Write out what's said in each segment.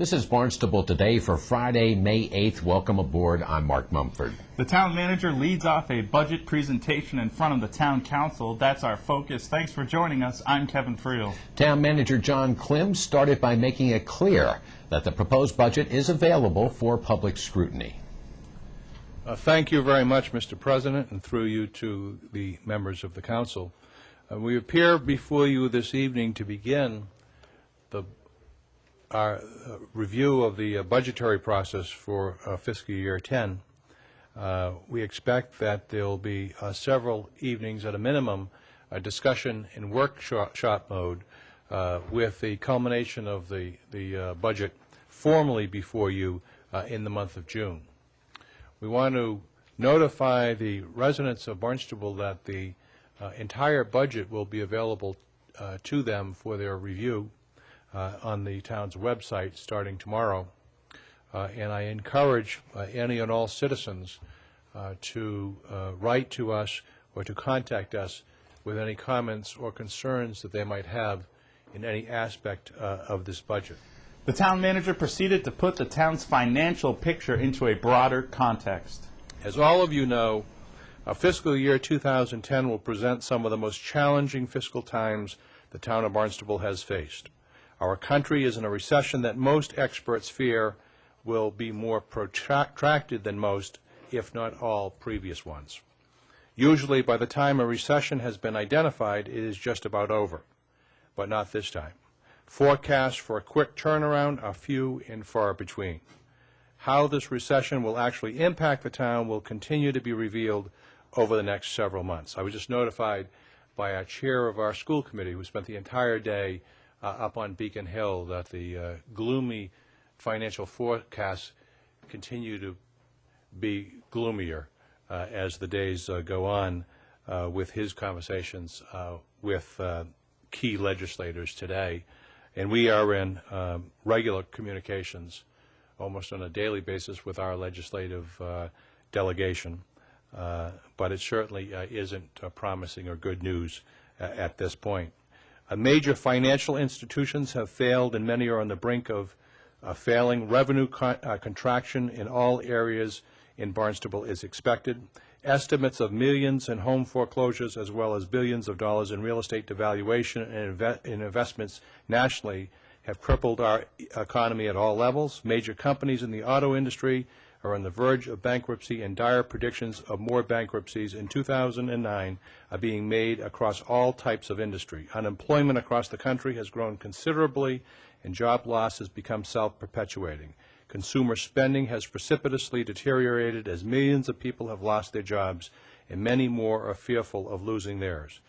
This is Barnstable Today for Friday, May 8th. Welcome aboard. I'm Mark Mumford. The town manager leads off a budget presentation in front of the town council. That's our focus. Thanks for joining us. I'm Kevin Friel. Town manager John Klim started by making it clear that the proposed budget is available for public scrutiny. Thank you very much, Mr. President, and through you to the members of the council. We appear before you this evening to begin our review of the budgetary process for fiscal year 10. We expect that there will be several evenings at a minimum, a discussion in workshop mode with the culmination of the budget formally before you in the month of June. We want to notify the residents of Barnstable that the entire budget will be available to them for their review on the town's website starting tomorrow. And I encourage any and all citizens to write to us or to contact us with any comments or concerns that they might have in any aspect of this budget. The town manager proceeded to put the town's financial picture into a broader context. As all of you know, fiscal year 2010 will present some of the most challenging fiscal times the town of Barnstable has faced. Our country is in a recession that most experts fear will be more protracted than most, if not all, previous ones. Usually, by the time a recession has been identified, it is just about over, but not this time. Forecasts for a quick turnaround are few and far between. How this recession will actually impact the town will continue to be revealed over the next several months. I was just notified by a chair of our school committee who spent the entire day up on Beacon Hill that the gloomy financial forecasts continue to be gloomier as the days go on with his conversations with key legislators today. And we are in regular communications almost on a daily basis with our legislative delegation. But it certainly isn't promising or good news at this point. Major financial institutions have failed, and many are on the brink of failing. Revenue contraction in all areas in Barnstable is expected. Estimates of millions in home foreclosures as well as billions of dollars in real estate devaluation and investments nationally have crippled our economy at all levels. Major companies in the auto industry are on the verge of bankruptcy, and dire predictions of more bankruptcies in 2009 are being made across all types of industry. Unemployment across the country has grown considerably, and job loss has become self-perpetuating. Consumer spending has precipitously deteriorated as millions of people have lost their jobs, and many more are fearful of losing theirs.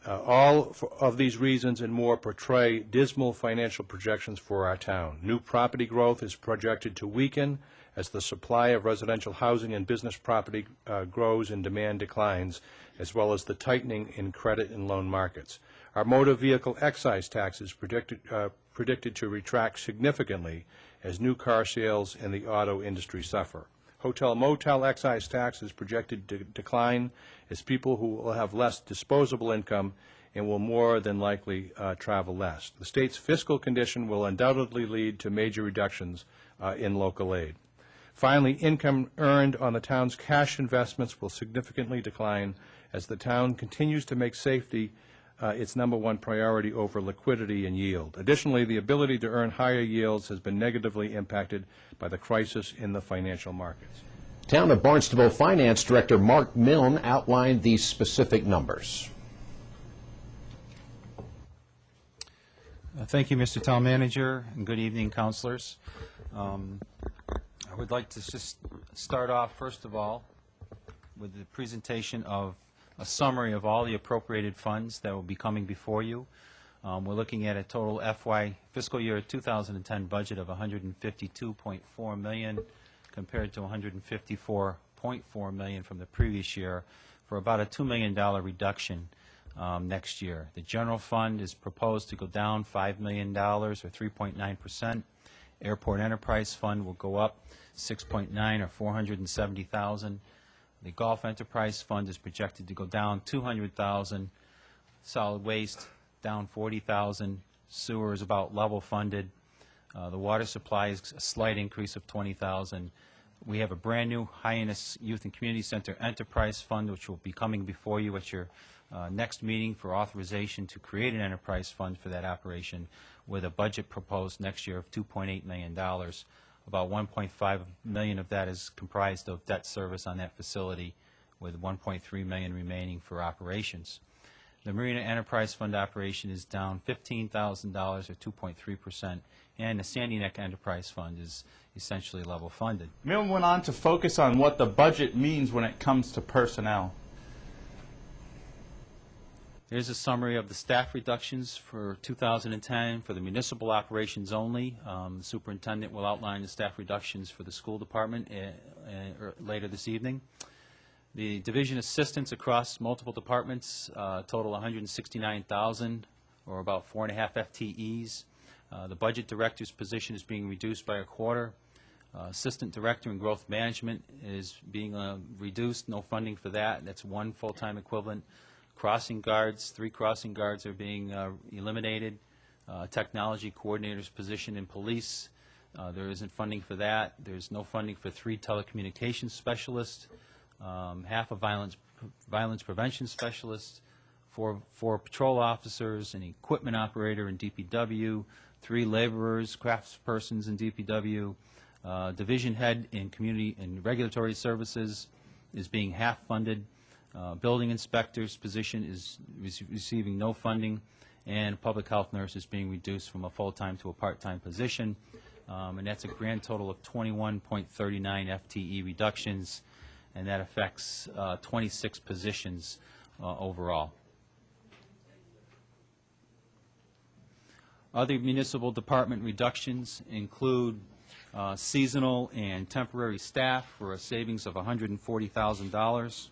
All of these reasons and more portray dismal financial projections for our town. New property growth is projected to weaken as the supply of residential housing and business property grows and demand declines, as well as the tightening in credit and loan markets. Our motor vehicle excise tax is predicted to retract significantly as new car sales and the auto industry suffer. Hotel-motel excise tax is projected to decline as people who will have less disposable income and will more than likely travel less. The state's fiscal condition will undoubtedly lead to major reductions in local aid. Finally, income earned on the town's cash investments will significantly decline as the town continues to make safety its #1 priority over liquidity and yield. Additionally, the ability to earn higher yields has been negatively impacted by the crisis in the financial markets. Town of Barnstable Finance Director Mark Milne outlined these specific numbers. Thank you, Mr. Town Manager, and good evening, councilors. I would like to just start off, first of all, with the presentation of a summary of all the appropriated funds that will be coming before you. We're looking at a total fiscal year 2010 budget of $152.4 million compared to $154.4 million from the previous year, for about a $2 million reduction next year. The general fund is proposed to go down $5 million, or 3.9%. Airport Enterprise Fund will go up 6.9, or 470,000. The Golf Enterprise Fund is projected to go down 200,000. Solid Waste down 40,000. Sewer is about level funded. The water supply is a slight increase of $20,000. We have a brand-new Hyannis Youth and Community Center Enterprise Fund, which will be coming before you at your next meeting for authorization to create an enterprise fund for that operation, with a budget proposed next year of $2.8 million. About $1.5 million of that is comprised of debt service on that facility, with $1.3 million remaining for operations. The Marina Enterprise Fund operation is down $15,000 or 2.3%, and the Sandy Neck Enterprise Fund is essentially level funded. Millen went on to focus on what the budget means when it comes to personnel. Here's a summary of the staff reductions for 2010 for the municipal operations only. The superintendent will outline the staff reductions for the school department later this evening. The division assistants across multiple departments total 169,000, or about 4.5 FTEs. The budget director's position is being reduced by a quarter. Assistant director in growth management is being reduced, no funding for that. That's one full-time equivalent. Crossing guards, 3 crossing guards are being eliminated. Technology coordinator's position in police, there isn't funding for that. There's no funding for 3 telecommunications specialists. Half a violence prevention specialist, 4 patrol officers, an equipment operator in DPW, 3 laborers, craftspersons in DPW. Division head in community and regulatory services is being half funded. Building inspector's position is receiving no funding, and public health nurse is being reduced from a full-time to a part-time position, and that's a grand total of 21.39 FTE reductions, and that affects 26 positions overall. Other municipal department reductions include seasonal and temporary staff for a savings of $140,000.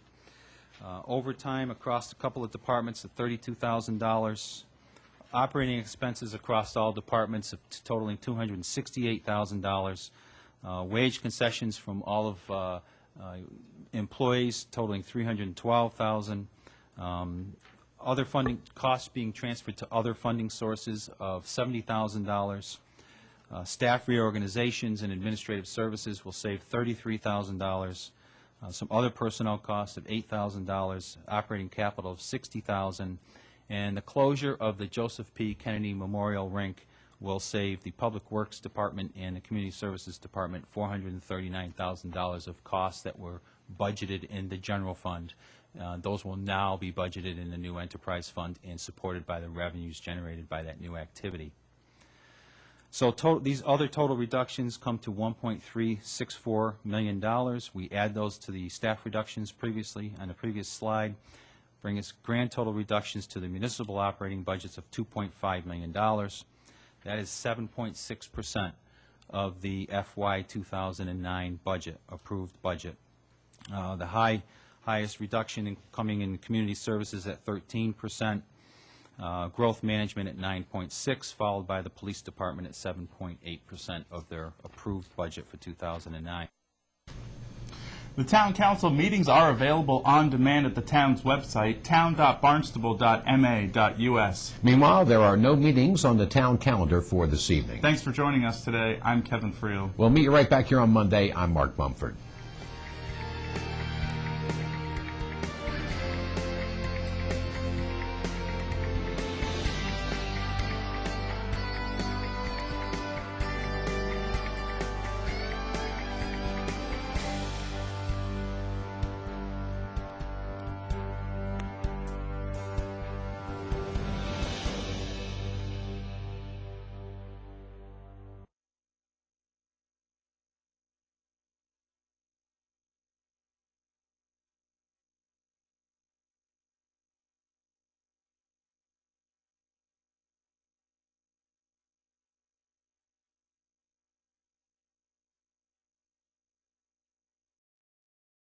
Overtime across a couple of departments of $32,000. Operating expenses across all departments of totaling $268,000. Wage concessions from all of employees totaling $312,000. Other funding costs being transferred to other funding sources of $70,000. Staff reorganizations and administrative services will save $33,000. Some other personnel costs of $8,000, operating capital of $60,000, and the closure of the Joseph P. Kennedy Memorial Rink will save the Public Works Department and the Community Services Department $439,000 of costs that were budgeted in the general fund. Those will now be budgeted in the new enterprise fund and supported by the revenues generated by that new activity. So these other total reductions come to $1.364 million. We add those to the staff reductions previously on the previous slide, bring us grand total reductions to the municipal operating budgets of $2.5 million. That is 7.6% of the FY 2009 budget, approved budget. The highest reduction coming in community services at 13%. Growth management at 9.6%, followed by the police department at 7.8% of their approved budget for 2009. The town council meetings are available on demand at the town's website, town.barnstable.ma.us. Meanwhile, there are no meetings on the town calendar for this evening. Thanks for joining us today. I'm Kevin Friel. We'll meet you right back here on Monday. I'm Mark Mumford.